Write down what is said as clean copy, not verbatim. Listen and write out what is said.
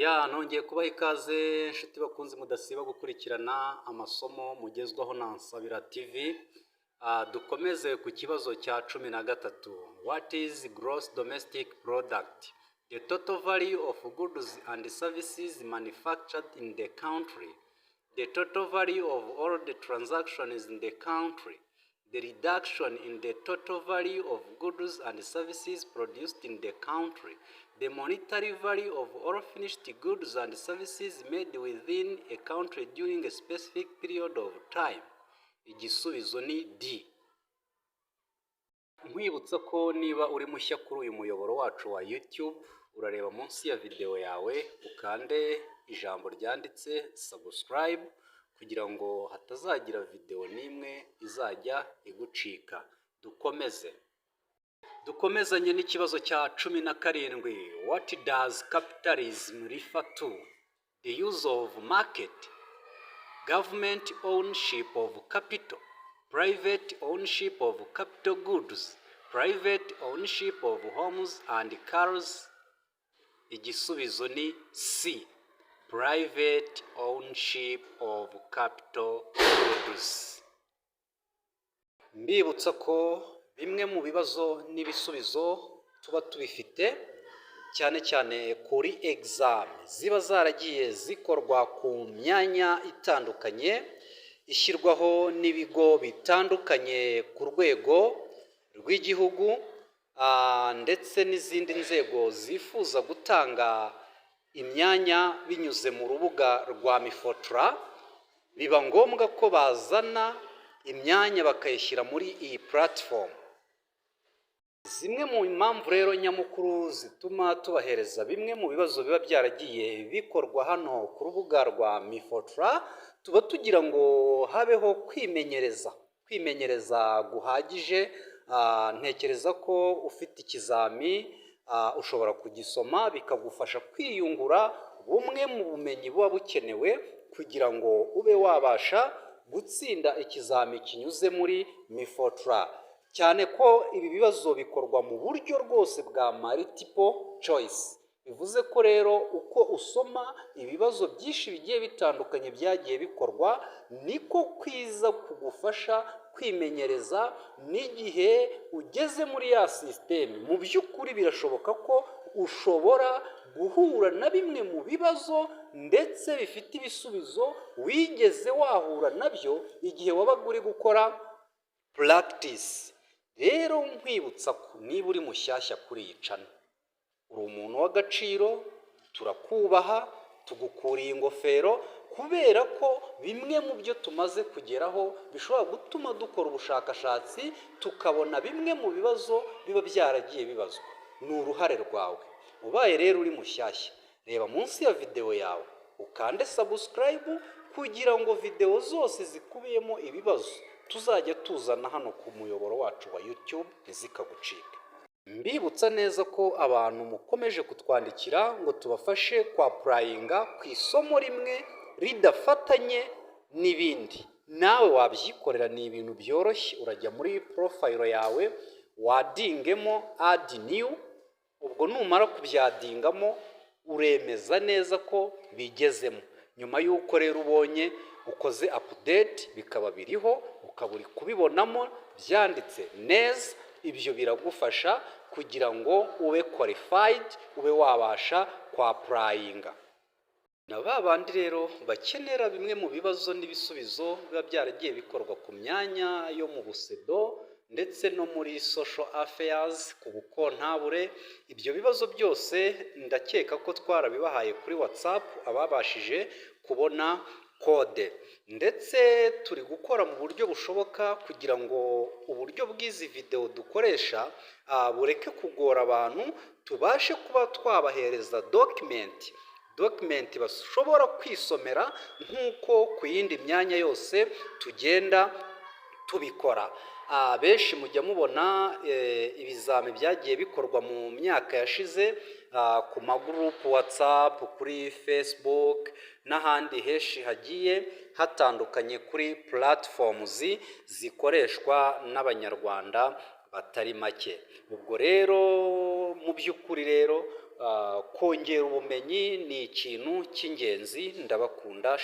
Nongeye kubaha ikaze inshuti bakunze mudasiba gukurikirana amasomo mugezwaho na Nsabira TV. Dukomeze ku kibazo cya 13. What is gross domestic product? The total value of goods and services manufactured in the country. The total value of all the transactions in the country. The reduction in the total value of goods and services produced in the country. The monetary value of all finished goods and services made within a country during a specific period of time. Igisubizo ni D. Nkwibutsa ko niba uri mushya kuri uyu muyoboro wacu wa YouTube, urareba munsi ya video yawe ukande ijambo ryanditse subscribe kugira ngo hatazagira video n'imwe izajya igucika. Dukomezanye n'ikibazo cya 17. What does capitalism refer to? The use of market, government ownership of capital, private ownership of capital goods, private ownership of homes and cars. Igisubizo ni C. Private ownership of capital goods. Mbibutsa ko bimwe mu bibazo n'ibisubizo tuba tubifite cyane kuri exam ziba zaragiye zikorwa ku myanya itandukanye ishyirwaho n'ibigo bitandukanye ku rwego rw'igihugu ndetse n'izindi nzego zifuza gutanga imyanya binyuze mu rubuga rwa MIFOTRA. Biba ngombwa ko bazana imyanya bakayishyira muri iyi platform. Zimwe mu impamvu rero nyamukuru zituma tubahereza bimwe mu bibazo biba byaragiye bikorwa hano ku rubuga rwa MIFOTRA, tuba tugira ngo habeho kwimenyereza guhagije. Ntekereza ko ufite ikizami ushobora kugisoma bikagufasha kwiyungura bumwe mu bumenyi buba bukenewe kugira ngo ube wabasha gutsinda ikizami kinyuze muri MIFOTRA. Cyane ko ibi bibazo bikorwa mu buryo rwose bwa multiple choice. Bivuze ko rero uko usoma ibibazo byinshi bigiye bitandukanye byagiye bikorwa, niko kwiza kugufasha kwimenyereza n'igihe ugeze muri ya system. Mu by'ukuri birashoboka ko ushobora guhura na bimwe mu bibazo ndetse bifite ibisubizo wigeze wahura nabyo igihe wabaga uri gukora practice. Rero nkwibutsa ko niba uri mushyashya kuri iyi channel, uri umuntu w'agaciro, turakubaha, tugukuriye ingofero kubera ko bimwe mu byo tumaze kugeraho bishobora gutuma dukora ubushakashatsi tukabona bimwe mu bibazo biba byaragiye bibazwa. Ni uruhare rwawe. Ubaye rero uri mushyashya, reba munsi ya video yawe ukande subscribe kugira ngo video zose zikubiyemo ibibazo tuzajya tuzana hano ku muyoboro wacu wa YouTube ntizikagucika. Mbibutsa neza ko abantu mukomeje kutwandikira ngo tubafashe kwa prayinga ku isomo rimwe ridafatanye n'ibindi. Nawe wabyikorera, ni ibintu byoroshye. Urajya muri profile yawe wadingemo add new, ubwo numara kubyadingamo uremeza neza ko bigezemo. Nyuma y'uko rero ubonye ukoze update bikaba biriho, ukaba uri kubibonamo byanditse neza, ibyo biragufasha kugira ngo ube qualified, ube wabasha kwa prayinga. Na babandi rero bakenera bimwe mu bibazo n'ibisubizo biba byaragiye bikorwa ku myanya yo mu busedo ndetse no muri social affairs, ku bukontabure. Ibyo bibazo byose ndakeka ko twarabibahaye kuri WhatsApp ababashije kubona kode, ndetse turi gukora mu buryo bushoboka kugira ngo uburyo bw'izi video dukoresha bureke kugora abantu, tubashe kuba twabahereza document bashobora kwisomera nk'uko ku yindi myanya yose tugenda tubikora. Benshi mujya mubona ibizami byagiye bikorwa mu myaka yashize ku magroup WhatsApp, kuri Facebook n'ahandi henshi hagiye hatandukanye kuri platforms zikoreshwa n'abanyarwanda batari make. Ubwo rero mu by'ukuri rero kongera ubumenyi ni ikintu cy'ingenzi. Ndabakunda.